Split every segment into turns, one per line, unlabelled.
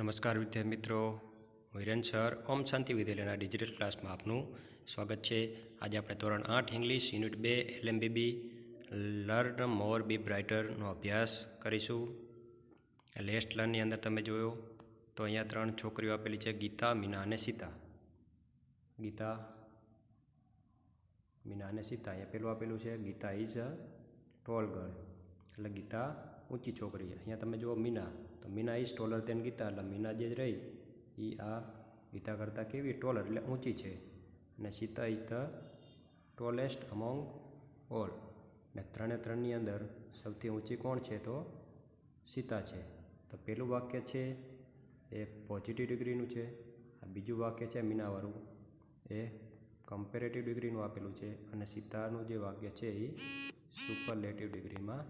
નમસ્કાર વિદ્યાર્થી મિત્રો, હું હિરેન સર ઓમ શાંતિ વિદ્યાલયના ડિજિટલ ક્લાસમાં આપનું સ્વાગત છે। આજે આપણે ધોરણ 8 ઇંગ્લિશ યુનિટ 2 LMBB લર્ન મોર બી બ્રાઇટરનો અભ્યાસ કરીશું। લેસ્ટ લર્નની અંદર તમે જોયો તો અહીંયા 3 છોકરીઓ આપેલી છે, ગીતા, મીના અને સીતા। ગીતા, મીના અને સીતા। અહીંયા પેલું આપેલું છે Geeta is a tall girl, એટલે ગીતા ઊંચી છોકરી। અહીંયા તમે જુઓ મીના, તો Meena is taller than Geeta, એટલે મીના જે રહી એ આ ગીતા કરતાં કેવી ટોલર એટલે ઊંચી છે। અને Sita is the tallest among all, ને 3 અંદર સૌથી ઊંચી કોણ છે તો સીતા છે। તો પહેલું વાક્ય છે એ પોઝિટિવ ડિગ્રીનું છે, આ બીજું વાક્ય છે મીનાવાળું એ કમ્પેરેટિવ ડિગ્રીનું આપેલું છે, અને સીતાનું જે વાક્ય છે એ સુપરલેટિવ ડિગ્રીમાં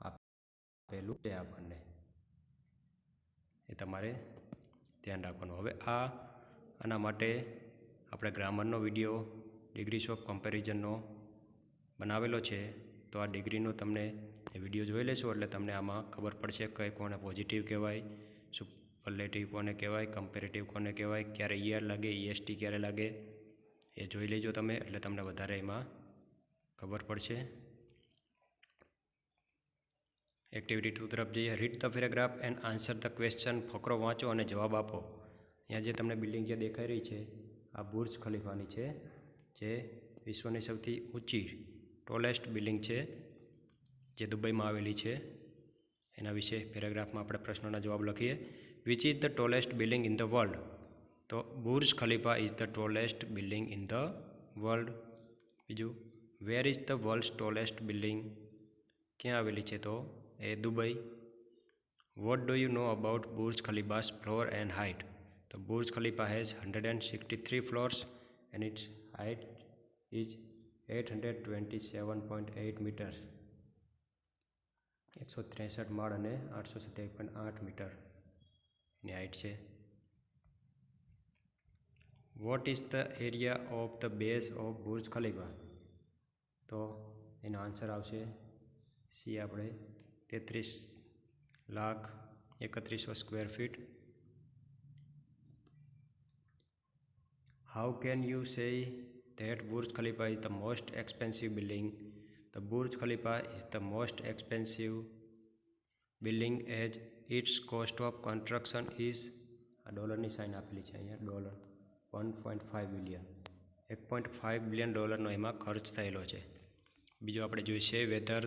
આપેલું છે આપણને, એ તમારે ધ્યાન રાખવાનું। હવે આના માટે આપણે ગ્રામરનો વિડીયો ડિગ્રીઝ ઓફ કમ્પેરિઝનનો બનાવેલો છે, તો આ ડિગ્રીનો તમને એ વિડીયો જોઈ લેશો એટલે તમને આમાં ખબર પડશે કે કોને પોઝિટિવ કહેવાય, સુપરલેટિવ કોને કહેવાય, કમ્પેરેટિવ કોને કહેવાય, ક્યારે ઈઆર લાગે, ઈએસટી ક્યારે લાગે, એ જોઈ લેજો તમે, એટલે તમને વધારે એમાં ખબર પડશે। એક્ટિવિટી 2 તરફ જઈએ। Read the paragraph and answer the question. ફકરો વાંચો અને જવાબ આપો। અહીંયા જે તમને બિલ્ડિંગ જે દેખાઈ રહી છે આ બુર્જ ખલીફાની છે, જે વિશ્વની સૌથી ઊંચી ટોલેસ્ટ બિલ્ડિંગ છે, જે દુબઈમાં આવેલી છે। એના વિશે પેરેગ્રાફમાં આપણે પ્રશ્નોના જવાબ લખીએ। Which is the tallest building in the world? તો Burj Khalifa is the tallest building in the world. બીજું, where is the world's tallest building? ક્યાં આવેલી છે તો એ Dubai. What do you know about Burj Khalifa's floor and height? તો Burj Khalifa has 163 floors and its height is 827.8 metres. 163 માળ અને 827.8 metre એની હાઇટ છે। What is the area of the base of Burj Khalifa? તો એનો answer આવશે C, આપણે 33,31,000 square feet. How can you say that Burj Khalifa is the most expensive building? The Burj Khalifa is the most expensive building as its cost of construction is, આ ડોલરની sign આપેલી છે અહીંયા, dollar 1.5 billion, 1.5 billion ડોલરનો એમાં ખર્ચ થયેલો છે। બીજું આપણે જોઈશે whether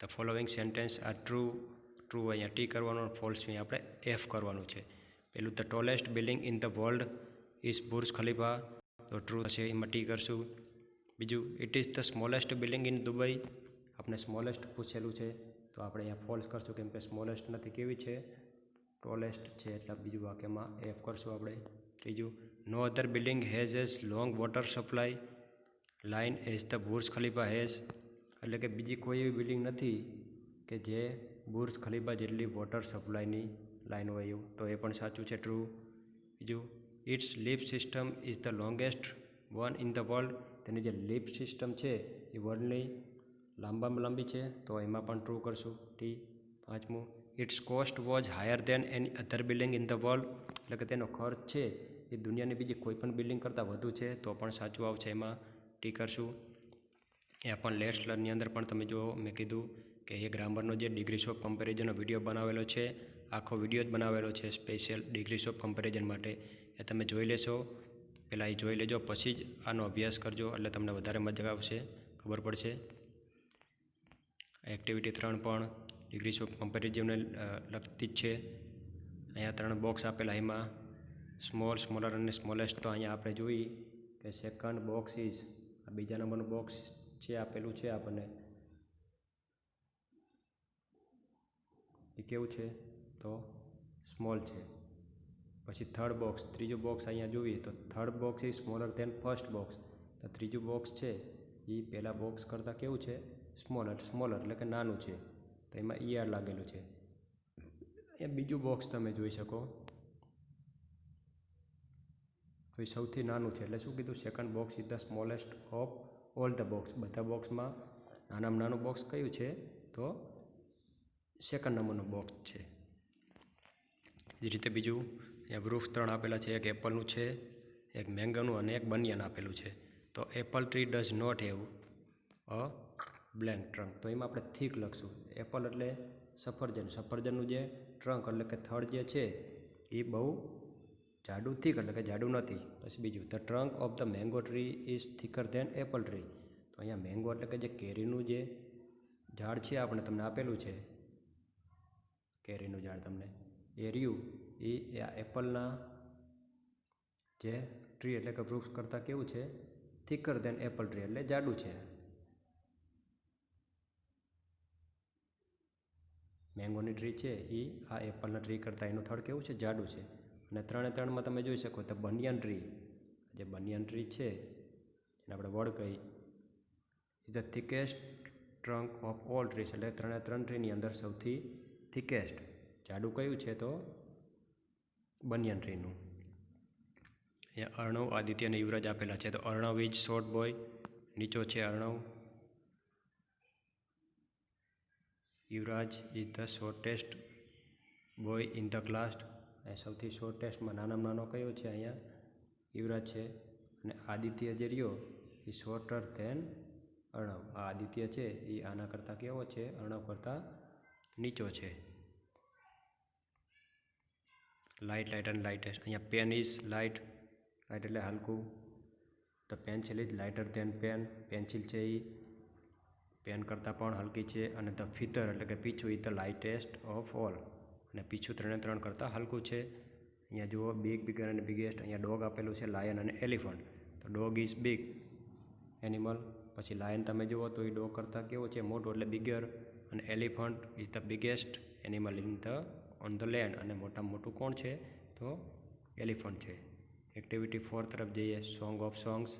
the following sentence are true. True અહીંયા ટી કરવાનું, ફોલ્સ અહીંયા આપણે એફ કરવાનું છે। પેલું the tallest building in the world is Burj Khalifa, તો ટ્રુ થશે, એમાં ટી કરશું। બીજું, it is the smallest building in Dubai, આપણે સ્મોલેસ્ટ પૂછેલું છે તો આપણે અહીંયા ફોલ્સ કરશું, કેમ કે સ્મોલેસ્ટ નથી, કેવી છે ટોલેસ્ટ છે, એટલે બીજું વાક્યમાં એફ કરશું આપણે। ત્રીજું, no other building has as long water supply line as the Burj Khalifa has, એટલે કે બીજી કોઈ એવી બિલ્ડિંગ નથી કે જે બુર્જ ખલીફા જેટલી વોટર સપ્લાયની લાઇન હોય એવું, તો એ પણ સાચું છે, ટ્રુ। બીજું, it's lift system is the longest one in the world, તેની જે લિફ્ટ સિસ્ટમ છે એ વર્લ્ડની લાંબામાં લાંબી છે, તો એમાં પણ ટ્રુ કરશું, ટી। પાંચમું, it's cost was higher than any other building in the world, એટલે કે તેનો ખર્ચ છે એ દુનિયાની બીજી કોઈ પણ બિલ્ડિંગ કરતાં વધુ છે, તો પણ સાચું આવશે, એમાં ટી કરશું। એ પણ લેસ્ટ લર્નની અંદર પણ તમે જો મેં કીધું કે એ ગ્રામરનો જે ડિગ્રીઝ ઓફ કમ્પેરિઝનનો વિડીયો બનાવેલો છે, આખો વિડીયો જ બનાવેલો છે સ્પેશિયલ ડિગ્રીઝ ઓફ કમ્પેરિઝન માટે, એ તમે જોઈ લેશો, પહેલાં એ જોઈ લેજો, પછી જ આનો અભ્યાસ કરજો, એટલે તમને વધારે મજા આવશે, ખબર પડશે। એક્ટિવિટી 3 પણ ડિગ્રીઝ ઓફ કમ્પેરિઝનને લગતી જ છે। અહીંયા 3 બોક્સ આપેલા, એમાં સ્મોલ, સ્મોલર અને સ્મોલેસ્ટ, તો અહીંયા આપણે જોઈ કે સેકન્ડ બોક્સ ઇઝ, આ બીજા નંબરનું બોક્સ છે આપેલું છે આપણને, એ કેવું છે તો સ્મોલ છે। પછી થર્ડ બોક્સ, ત્રીજું બોક્સ અહીંયા જોઈએ તો third box is smaller than first box, તો ત્રીજું બોક્સ છે એ પહેલાં બોક્સ કરતાં કેવું છે સ્મોલર, એટલે કે નાનું છે, તો એમાં ઈઆર લાગેલું છે। એ બીજું બોક્સ તમે જોઈ શકો તો એ સૌથી નાનું છે, એટલે શું કીધું, second box is the smallest of all the box, બધા બોક્સમાં નાનામાં નાનું બોક્સ કયું છે તો સેકન્ડ નંબરનું બોક્સ છે। એ જ રીતે બીજું અહીંયા વૃક્ષ 3 આપેલા છે, એક એપલનું છે, એક મેંગોનું અને એક બનિયાન આપેલું છે. તો apple tree does not have a blank trunk. તો એમાં આપણે થીક લખશું. એપલ એટલે સફરજન, સફરજનનું જે ટ્રંક એટલે કે થડ જે છે એ બહુ જાડું થીક એટલે કે જાડું નથી. પછી બીજું the trunk of the mango tree is thicker than apple tree. તો અહીંયા મેંગો એટલે કે જે કેરીનું જે ઝાડ છે આપણે તમને આપેલું છે, કેરીનું ઝાડ તમને એ રહ્યું એ આ એપલના જે ટ્રી એટલે કે વૃક્ષ કરતાં કેવું છે, થીકર ધેન એપલ ટ્રી એટલે જાડું છે. મેંગોની ટ્રી છે એ આ એપલના ટ્રી કરતાં એનું થડ કેવું છે, જાડું છે. અને 3 તમે જોઈ શકો તો બનિયાન ટ્રી, જે બનિયાન ટ્રી છે એને આપણે વડ કહી, is the thickest trunk of all trees. એટલે 3 ટ્રીની અંદર સૌથી થિકેસ્ટ જાડું કયું છે તો બનિયાન ટ્રીનું. અહીંયા અર્ણવ, આદિત્ય અને યુવરાજ આપેલા છે. તો અર્ણવ ઇઝ શોર્ટ બોય, નીચો છે Arnav. Yuvraj is the shortest boy in the class. એ સૌથી શોર્ટેસ્ટમાં નાનામાં નાનો કયો છે અહીંયા, યુવરાજ છે. અને આદિત્ય જે રહ્યો એ શોર્ટર ધેન અર્ણવ. આ આદિત્ય છે એ આના કરતાં કેવો છે, અર્ણવ કરતાં નીચો છે. લાઇટ, લાઇટ અને લાઇટેસ્ટ. અહીંયા પેન ઇઝ લાઇટ, લાઇટ એટલે હલકું. The pencil is lighter than pen. Pencil છે એ પેન કરતાં પણ હલકી છે. અને ધ ફીતર એટલે કે પીછું is the lightest of all. અને પીછું 3 કરતાં હલકું છે. અહીંયા જુઓ બિગ, બિગર અને બિગેસ્ટ. અહીંયા ડોગ આપેલું છે, લાયન અને એલિફન્ટ. તો ડોગ ઇઝ બિગ એનિમલ. પછી લાયન તમે જુઓ તો એ ડોગ કરતાં કેવો છે, મોટું એટલે બિગર. અને elephant is the biggest animal in the on the land. અને મોટામાં મોટું કોણ છે તો એલિફન્ટ છે. એક્ટિવિટી 4 તરફ જઈએ. Song of songs.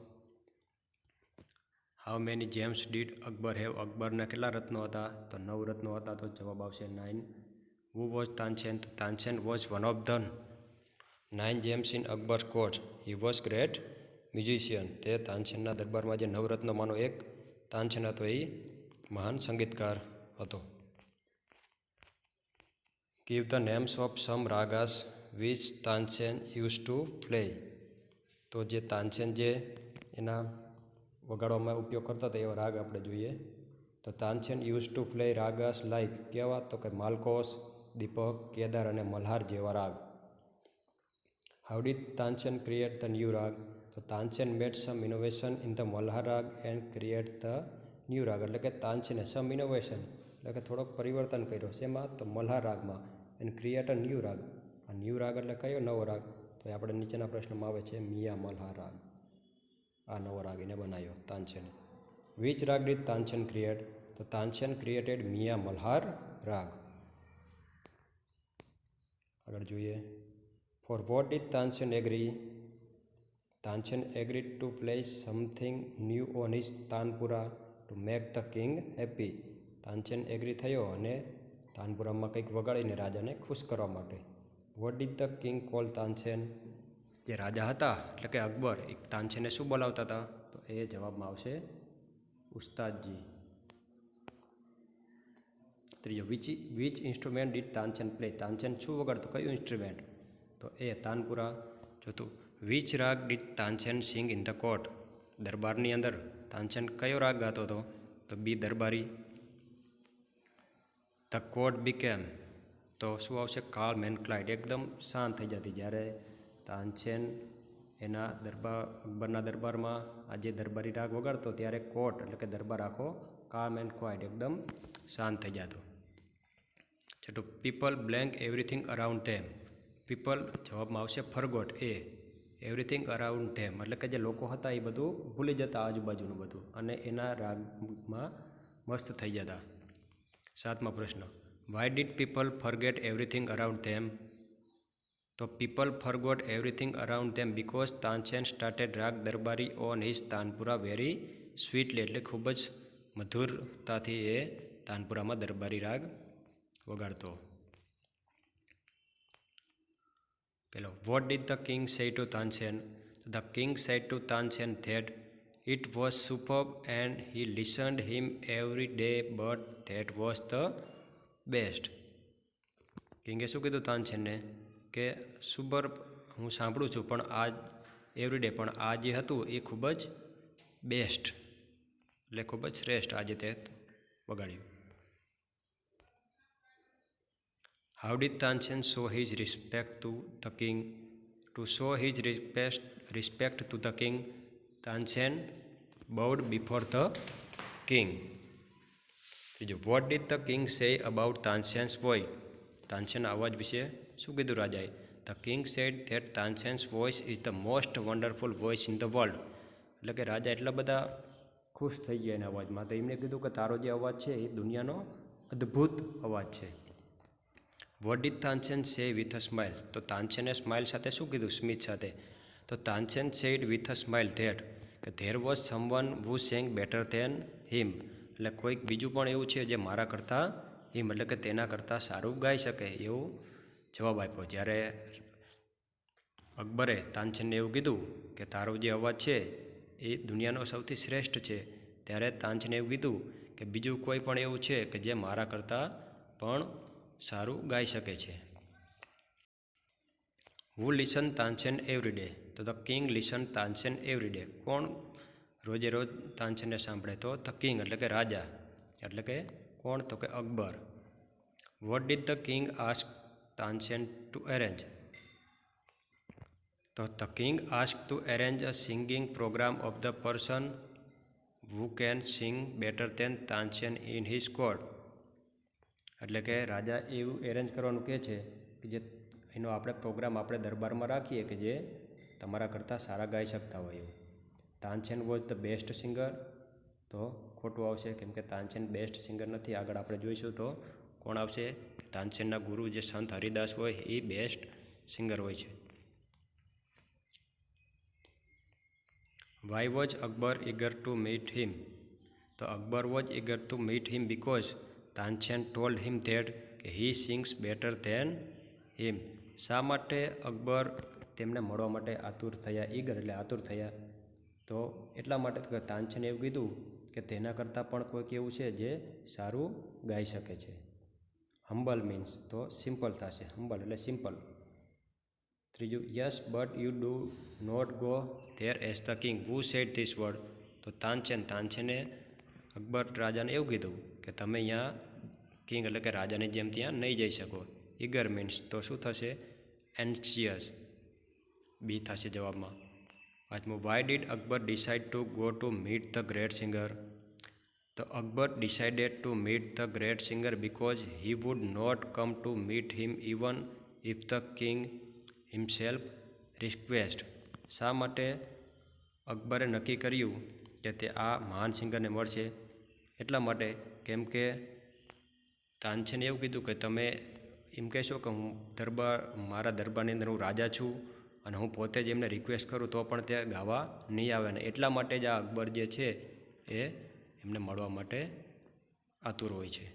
How many gems did Akbar have. અકબરના કેટલા રત્નો હતા તો 9 રત્નો હતા. તો જવાબ આવશે 9. Who was Tansen. તો Tansen was one of the 9 gems in Akbar's court. He was great musician. તે તાનસેનના દરબારમાં જે 9 રત્નોમાંનો એક તાનસેન હતો એ મહાન સંગીતકાર હતો. Give the names of some ragas which Tansen use to play. તો જે તાનસેન જે એના વગાડવામાં ઉપયોગ કરતા હતા એવા રાગ આપણે જોઈએ. તો Tansen use to play ragas like કેવા તો કે માલકોસ, દીપક, કેદાર અને મલ્હાર જેવા રાગ. How did Tansen create the new રાગ. તો Tansen made some innovation in the Malhar રાગ એન્ડ ક્રિએટ ધ ન્યૂ રાગ. એટલે કે તાનસેને સમ ઇનોવેશન એટલે કે થોડોક પરિવર્તન કર્યો. શેમાં તો મલ્હાર રાગમાં. And create a new raga. આ ન્યૂ રાગ એટલે કયો નવો રાગ તો એ આપણે નીચેના પ્રશ્નમાં આવે છે મિયા મલ્હાર રાગ. આ નવો રાગ એને બનાવ્યો તાનસેને. Which raga did Tansen create. તો તાનસેન ક્રિએટેડ મિયા મલ્હાર રાગ. આગળ જોઈએ. For what did Tansen agree. Tansen agreed to place something new on his tanpura to make the king happy. Tansen agree થયો અને તાનપુરામાં કંઈક વગાડીને રાજાને ખુશ કરવા માટે. What did the king call Tansen. જે રાજા હતા એટલે કે અકબર એ તાનસેનને શું બોલાવતા હતા તો એ જવાબમાં આવશે ઉસ્તાદજી. ત્રીજો which instrument did Tansen play. Tansen શું વગાડતો, કયું ઇન્સ્ટ્રુમેન્ટ તો એ તાનપુરા. જોતું which raga did Tansen sing in the court. દરબારની અંદર તાનસેન કયો રાગ ગાતો હતો તો B Darbari. The court became તો શું આવશે કાલ્મ એન્ડ ક્લાઇડ. એકદમ શાંત થઈ જતી જ્યારે તાનસેન એના અકબરના દરબારમાં આ જે દરબારી રાગ વગાડતો ત્યારે કોર્ટ એટલે કે દરબાર આખો કાલ્મ એન્ડ ક્વાઇટ એકદમ શાંત થઈ જતો. છઠ્ઠું પીપલ બ્લેન્ક એવરીથિંગ અરાઉન્ડ ધેમ. પીપલ જવાબમાં આવશે ફરગોટ એ. એવરીથિંગ અરાઉન્ડ ધેમ એટલે કે જે લોકો હતા એ બધું ભૂલી જતા આજુબાજુનું બધું અને એના રાગમાં મસ્ત થઈ જતા. 7મો પ્રશ્ન why did people forget everything around them. તો people forgot everything around them because Tansen started raga Darbari on his tanpura very sweetly. એટલે ખૂબ જ મધુરતાથી એ તાનપુરામાં દરબારી રાગ વગાડતો. પેલો what did the king say to Tansen. The king said to Tansen that it was superb and he listened him every day but that was the best. કિંગે શું કીધું તાનસેનને કે સુપર હું સાંભળું છું પણ આ એવરીડે પણ આ જે હતું એ ખૂબ જ બેસ્ટ એટલે ખૂબ જ શ્રેષ્ઠ આજે તે વગાડ્યું. How did Tansen show his respect to the king? To show his respect to the king, Tansen bowed before the king. ત્રીજું, what did the king say about Tansen's voice? તાનસેનના અવાજ વિશે શું કીધું રાજાએ? The king said that Tansen's voice is the most wonderful voice in the world. એટલે કે રાજા એટલા બધા ખુશ થઈ ગયા એના અવાજમાં, તો એમને કીધું કે તારો જે અવાજ છે એ દુનિયાનો અદ્ભુત અવાજ છે. વોટ ડીડ તાનસેન સે વિથ અ સ્માઇલ? તો તાનસેને સ્માઇલ સાથે શું કીધું? સ્મિત સાથે. તો Tansen said with a smile that કે there was someone who sang better than him. એટલે કોઈક બીજું પણ એવું છે જે મારા કરતાં હિમ એટલે કે તેના કરતાં સારું ગાઈ શકે એવું જવાબ આપ્યો. જ્યારે અકબરે તાનસેનને એવું કીધું કે તારો જે અવાજ છે એ દુનિયાનો સૌથી શ્રેષ્ઠ છે, ત્યારે તાનસેને એવું કીધું કે બીજું કોઈ પણ એવું છે કે જે મારા કરતાં પણ સારું ગાઈ શકે છે. હુ લિસન તાનસેન એવરીડે? તો the king listen Tansen every day. કોણ રોજે રોજ તાનસેનને સાંભળે? તો ધ કિંગ એટલે કે રાજા. એટલે કે કોણ? તો કે Akbar. What did the king ask Tansen to arrange? તો the king ask to arrange a singing programme of the person who can sing better than Tansen in his court. એટલે કે રાજા એવું એરેન્જ કરવાનું કહે છે કે જે એનો આપણે પ્રોગ્રામ આપણે દરબારમાં રાખીએ કે જે તમારા કરતાં સારા ગાઈ શકતા હોય એવું. Tansen was the best singer? તો ખોટું આવશે, કેમ કે તાનસેન બેસ્ટ સિંગર નથી. આગળ આપણે જોઈશું તો કોણ આવશે? તાનસેનના ગુરુ જે સંત હરિદાસ હોય એ બેસ્ટ સિંગર હોય છે. Why was Akbar eager to meet him? તો Akbar was eager to meet him because Tansen told him that he sings better than him. શા માટે અકબર તેમને મળવા માટે આતુર થયા? ઈગર એટલે આતુર થયા. તો એટલા માટે કે તાનસેને એવું કીધું કે તેના કરતાં પણ કોઈક એવું છે જે સારું ગાઈ શકે છે. હમ્બલ મીન્સ તો સિમ્પલ થશે. હમ્બલ એટલે સિમ્પલ. ત્રીજું, yes but you do not go there as the king. Who said this word? તો તાનસેને અકબર રાજાને એવું કીધું કે તમે અહીંયા કિંગ એટલે કે રાજાની જેમ ત્યાં નહીં જઈ શકો. ઈગર મીન્સ તો શું થશે? એન્શિયસ. બી થશે જવાબમાં. પાંચમું, why did Akbar decide to go to meet the great singer? તો Akbar decided to meet the great singer because he would not come to meet him even if the king himself request. શા માટે અકબરે નક્કી કર્યું કે તે આ મહાન સિંગરને મળશે? એટલા માટે કેમ કે તાનસેને એવું કીધું કે તમે એમ કહેશો કે હું મારા દરબારની અંદર હું રાજા છું અને હું પોતે જ એમને રિક્વેસ્ટ કરું તો પણ તે ગાવા નહીં આવે ને. એટલા માટે જ આ અકબર જે છે એ એમને મળવા માટે આતુર હોય છે.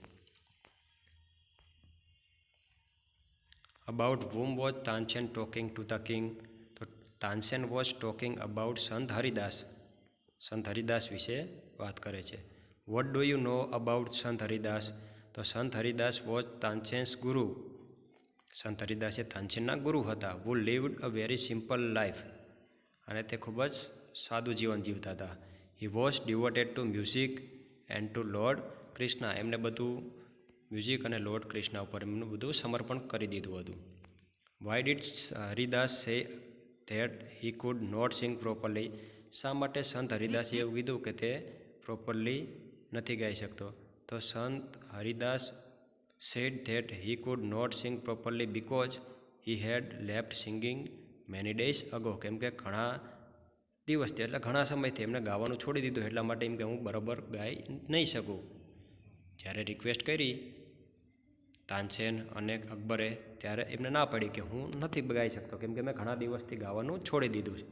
About whom was Tansen talking two the king? તો તાનસેન વોઝ ટોકિંગ અબાઉટ સંત હરિદાસ. સંત હરિદાસ વિશે વાત કરે છે. Vote do you know about સંત હરિદાસ? તો સંત હરિદાસ વોઝ તાનસેન્સ ગુરુ. સંત હરિદાસ એ તાનસેનના ગુરુ હતા. Who lived a very simple life. અને તે ખૂબ જ સાદું જીવન જીવતા હતા. He was devoted to music and to lord Krishna. એમને બધું મ્યુઝિક અને લોર્ડ કૃષ્ણ ઉપર એમનું બધું સમર્પણ કરી દીધું હતું. Y did Haridas say that he could not sing properly? શા માટે સંત હરિદાસે એવું કીધું કે તે પ્રોપરલી નથી ગાઈ શકતો? તો Sant Haridas said that he could not sing properly because he had left singing many days ago. કેમ કે ઘણા દિવસથી એટલે ઘણા સમયથી એમને ગાવાનું છોડી દીધું. એટલા માટે એમ કે હું બરાબર ગાઈ નહીં શકું. જ્યારે રિક્વેસ્ટ કરી તાનસેન અને અકબરે ત્યારે એમને ના પડી કે હું નથી ગાઈ શકતો કેમ કે મેં ઘણા દિવસથી ગાવાનું છોડી દીધું છે.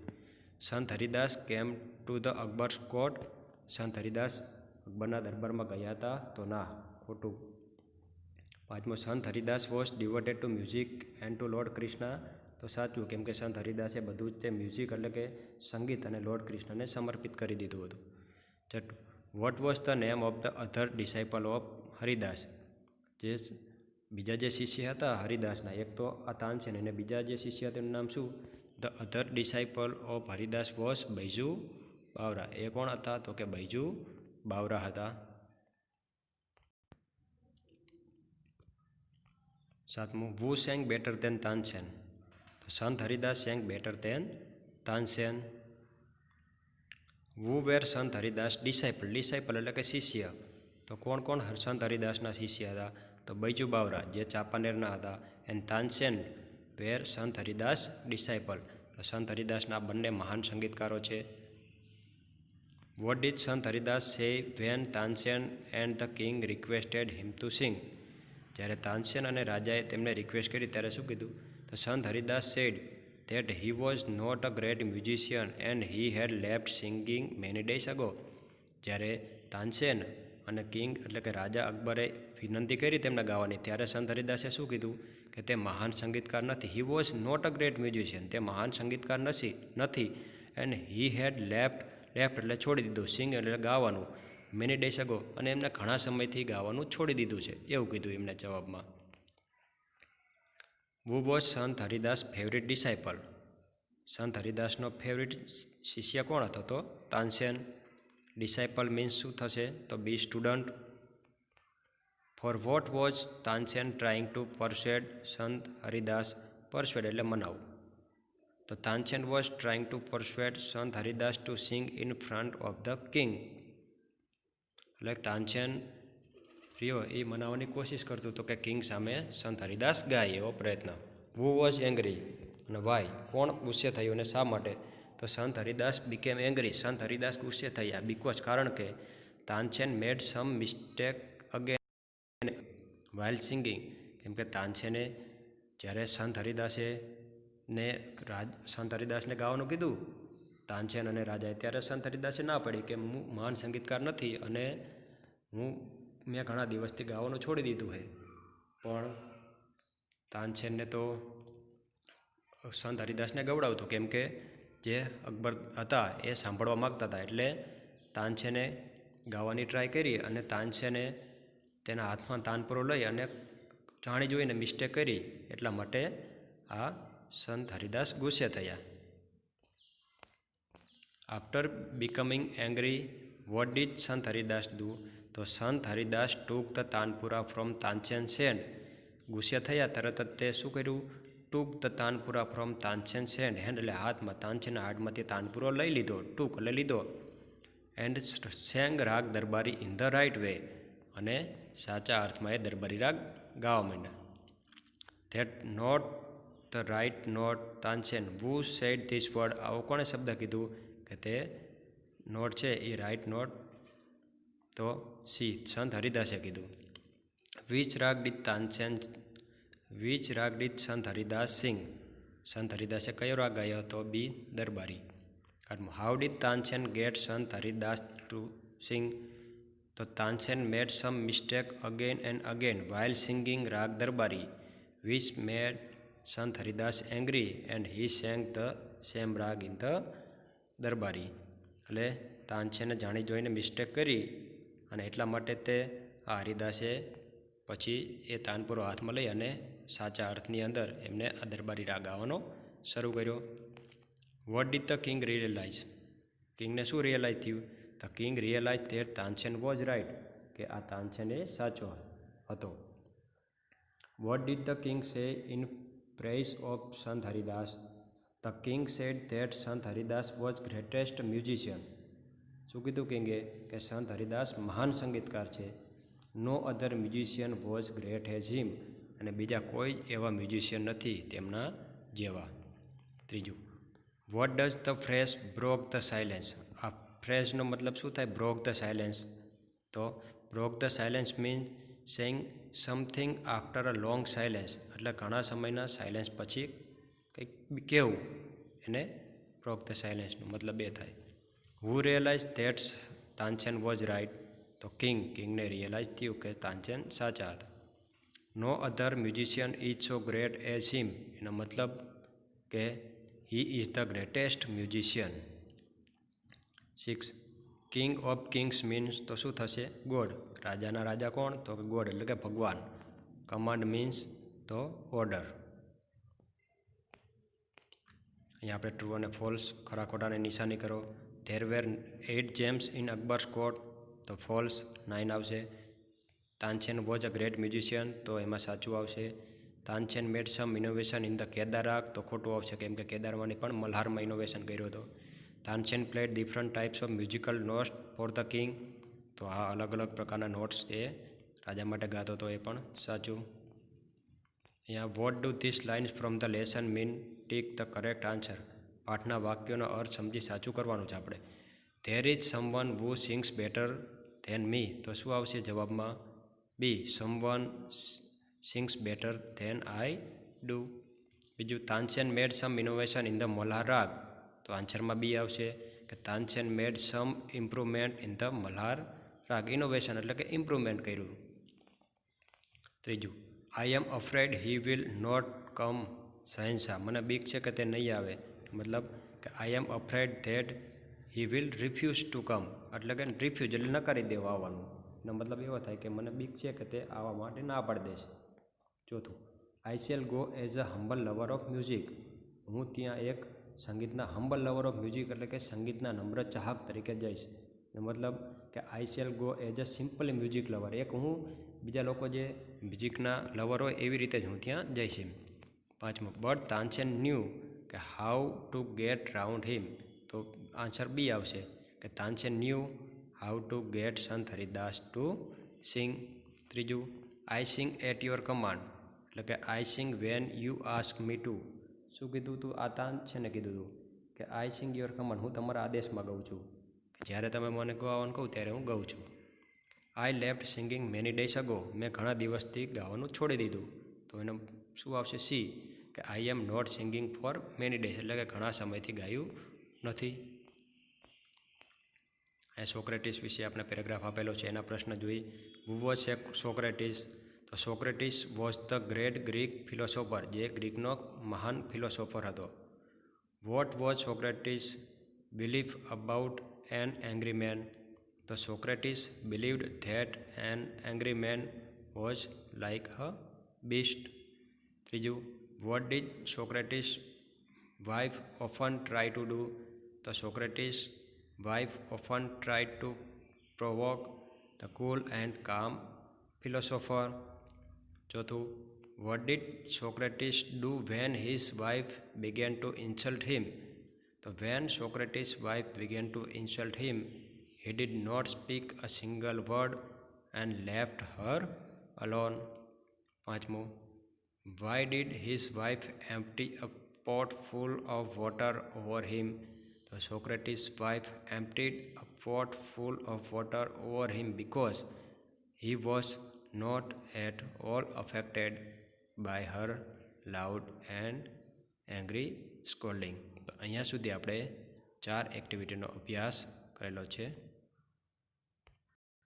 સંત Haridas came to the અકબર્સ court? સંત હરિદાસ અકબરના દરબારમાં ગયા હતા? તો ના, ખોટું. પાંચમો, Sant Haridas was devoted to music and to lord Krishna? તો સાચું, કેમ કે સંત હરિદાસે બધું જ તે મ્યુઝિક એટલે કે સંગીત અને લોર્ડ કૃષ્ણને સમર્પિત કરી દીધું હતું. છઠ્ઠું, what was the name of the other disciple of Haridas? જે બીજા જે શિષ્ય હતા હરિદાસના, એક તો આ તાનસેન અને બીજા જે શિષ્ય હતા એનું નામ શું? The other disciple of Haridas was Baiju Bawra. એ કોણ હતા? તો કે બૈજુ બાવરા હતા. 7મું, who sang better than Tansen. તો Sant Haridas sang better than Tansen. Who were Sant Haridas disciple. Disciple એટલે કે શિષ્ય. તો કોણ કોણ સંત હરિદાસના શિષ્ય હતા? તો બૈજુ બાવરા જે ચાંપાનેરના હતા. And Tansen wear Sant Haridas disciple. તો સંત હરિદાસના બંને મહાન સંગીતકારો છે. Vote did Sant Haridas say when Tansen and the king requested him to sing. જ્યારે તાનસેન અને રાજાએ તેમને રિક્વેસ્ટ કરી ત્યારે શું કીધું? તો Sant Haridas said that he was not a great musician and he had left singing many days ago. જ્યારે તાનસેન અને કિંગ એટલે કે રાજા અકબરે વિનંતી કરી તેમને ગાવાની, ત્યારે સંત હરિદાસે શું કીધું? કે તે મહાન સંગીતકાર નથી. He was not a great musician. તે મહાન સંગીતકાર નથી. એન્ડ હી હેડ લેફ્ટ એટલે છોડી દીધું, સિંગ એટલે ગાવાનું, મેની ડેઝ અગો, અને એમને ઘણા સમયથી ગાવાનું છોડી દીધું છે, એવું કીધું એમને જવાબમાં. વુ વોઝ સંત હરિદાસ ફેવરિટ ડિસાઇપલ. સંત હરિદાસનો ફેવરિટ શિષ્ય કોણ હતો? તો તાનસેન. ડિસાઇપલ મીન્સ શું થશે? તો B student. For what was Tansen trying to persuade Sant Haridas. Persuade એટલે મનાવવું. તો Tansen was trying to persuade Sant Haridas to sing in front of the king. એટલે તાનસેન રહ્યો એ મનાવવાની કોશિશ કરતું તો કે કિંગ સામે સંત હરિદાસ ગાય એવો પ્રયત્ન. વુ વોઝ એંગ્રી અને વાય, કોણ ગુસ્સે થયું અને શા માટે? તો સંત હરિદાસ બીકેમ એંગ્રી. સંત હરિદાસ ગુસ્સે થયા બીકોઝ કારણ કે Tansen made some mistake again while singing. કેમ કે તાનસેને જ્યારે સંત હરિદાસને ગાવાનું કીધું તાનસેન અને રાજાએ, ત્યારે સંત હરિદાસે ના પડી કે હું મહાન સંગીતકાર નથી અને મેં ઘણા દિવસથી ગાવાનું છોડી દીધું છે. પણ તાનસેનને તો સંત હરિદાસને ગવડાવતું, કેમ કે જે અકબર હતા એ સાંભળવા માગતા હતા. એટલે તાનસેને ગાવાની ટ્રાય કરી અને તાનસેને તેના હાથમાં તાનપુરો લઈ અને જાણી જોઈને મિસ્ટેક કરી, એટલા માટે આ સંત હરિદાસ ગુસ્સે થયા. After becoming angry what did Sant Haridas do? તો Sant Haridas took the tanpura from Tansen hand. ગુસ્સે થયા તરત જ તે શું કર્યું? Took the tanpura from Tansen hand. Hand એટલે હાથમાં, તાનસેનના હાથમાંથી તાનપુરો લઈ લીધો, ટૂક એટલે લીધો. And sang raga Darbari in the right way, અને સાચા અર્થમાં એ દરબારી રાગ ગાવા માંડ્યા. That note the right note Tansen. Who said this word. આવો કોણે શબ્દ કીધું કે તે નોટ છે એ રાઇટ નોટ? તો સી સંત હરિદાસે કીધું. વિચ રાગ ડીડ સંત હરિદાસ સિંગ. સંત હરિદાસે કયો રાગ ગાયો? તો B Darbari. How did Tansen get Sant Haridas to sing? તો Tansen made some mistake again and again while singing raag Darbari, which made Sant Haridas angry and he sang the same raag in the Darbari. એટલે તાનસેને જાણી જોઈને મિસ્ટેક કરી અને એટલા માટે તે આ હરિદાસે પછી એ તાનપુરો હાથમાં લઈ અને સાચા અર્થની અંદર એમને આ દરબારી રાગ ગાવાનો શરૂ કર્યો. What did the king realize? કિંગને શું રિયલાઇઝ થયું? The king realize that Tansen was right, કે આ તાનસેન એ સાચો હતો. What did the king say in praise of Sant Haridas? The king said that Sant Haridas was greatest musician. શું કીધું કિંગે? કે સંત હરિદાસ મહાન સંગીતકાર છે. નો other musician was great as હિમ, અને બીજા કોઈ જ એવા મ્યુઝિશિયન નથી તેમના જેવા. ત્રીજું, what does the phrase broke the silence? આ ફ્રેઝનો મતલબ શું થાય? Broke the silence. તો broke the silence means saying something after a long silence. એટલે ઘણા સમયના સાયલેન્સ પછી કંઈક કહેવું, એને બ્રોક ધ સાયલેન્સનો મતલબ એ થાય. Who realize that Tansen was right? તો કિંગને રિયલાઇઝ થયું કે તાનસેન સાચા હતા. No other musician is so great as him. એનો મતલબ કે he is the greatest musician. 6. King of kings means તો શું થશે? ગોડ. રાજાના રાજા કોણ? તો કે ગોડ એટલે કે ભગવાન. કમાન્ડ મીન્સ તો ઓર્ડર. અહીંયા આપણે ટ્રુ અને ફોલ્સ ખરા ખોટાને નિશાની કરો. There were 8 gems in Akbar's court, તો ફોલ્સ, 9 આવશે. Tansen was a great musician, તો એમાં સાચું આવશે. Tansen made some innovation in the Kedar raag, તો ખોટું આવશે કેમ કે કેદારમાંની પણ મલ્હારમાં ઇનોવેશન કર્યો હતો. Tansen played different types of musical notes for the king, તો આ અલગ અલગ પ્રકારના નોટ્સ એ રાજા માટે ગાતો હતો, એ પણ સાચું. અહીંયા what do this lines from the lesson mean, tick the correct answer. પાઠના વાક્યોનો અર્થ સમજી સાચું કરવાનું છે આપણે. There is someone who sings better than me, તો શું આવશે જવાબમાં? B, someone sings better than I do. બીજું, Tansen made some innovation in the Malhar raag, તો આન્સરમાં બી આવશે કે Tansen made some improvement in the Malhar raag. Innovation એટલે કે ઇમ્પ્રુવમેન્ટ કર્યું. ત્રીજું, I am afraid he will not come શહેનશાહ, મને બીક છે કે તે નહીં આવે. મતલબ કે I am afraid that he will refuse to come, એટલે કે રિફ્યુઝ એટલે નકારી દેવા આવવાનું. એનો મતલબ એવો થાય કે મને બીક છે કે તે આવવા માટે ના પાડી દેશે. ચોથું, આઈ shell go as a humble lover of music, હું ત્યાં એક સંગીતના હમ્બલ લવર ઓફ મ્યુઝિક એટલે કે સંગીતના નમ્ર ચાહક તરીકે જઈશ. એનો મતલબ કે આઈ shell go as a simply music lover, એક હું બીજા લોકો જે મ્યુઝિકના લવર હોય એવી રીતે જ હું ત્યાં જઈશ. પાંચમું, બટ તાનસેન ન્યૂ કે how to get round him, તો આન્સર બી આવશે કે Tansen knew how to get Sant Haridas to sing. ત્રીજું, I sing at your command, એટલે કે I sing when you ask me to. શું કીધું તું? આ તાનસેને કીધું હતું કે આઈ સિંગ યોર કમાન્ડ, હું તમારા આદેશમાં ગાઉં છું, જ્યારે તમે મને ગાવાનું કહું ત્યારે હું ગાઉં છું. I left singing many days ago, મેં ઘણા દિવસથી ગાવાનું છોડી દીધું, તો એનો શું આવશે? સી, કે I am not singing for many days, એટલે કે ઘણા સમયથી ગાયું નથી. અહીં સોક્રેટિસ વિશે આપણે પેરેગ્રાફ આપેલો છે, એના પ્રશ્ન જોઈ. હુ વોઝ સોક્રેટિસ, તો Socrates was the great Greek philosopher, જે ગ્રીકનો મહાન ફિલોસોફર હતો. What was Socrates believe about an angry man, તો Socrates believed that an angry man was like a beast. ત્રીજું, what did Socrates wife often try to do, તો Socrates wife often tried to provoke the cool and calm philosopher. ચોથું, what did Socrates do when his wife began to insult him? તો when Socrates' wife began to insult him, he did not speak a single word and left her alone. પાંચમું, why did his wife empty a pot full of water over him? So Socrates' wife emptied a pot full of water over him because he was not at all affected by her loud and angry scolding. તો અહીંયા સુધી આપણે 4 એક્ટિવિટીનો અભ્યાસ કરેલો છે.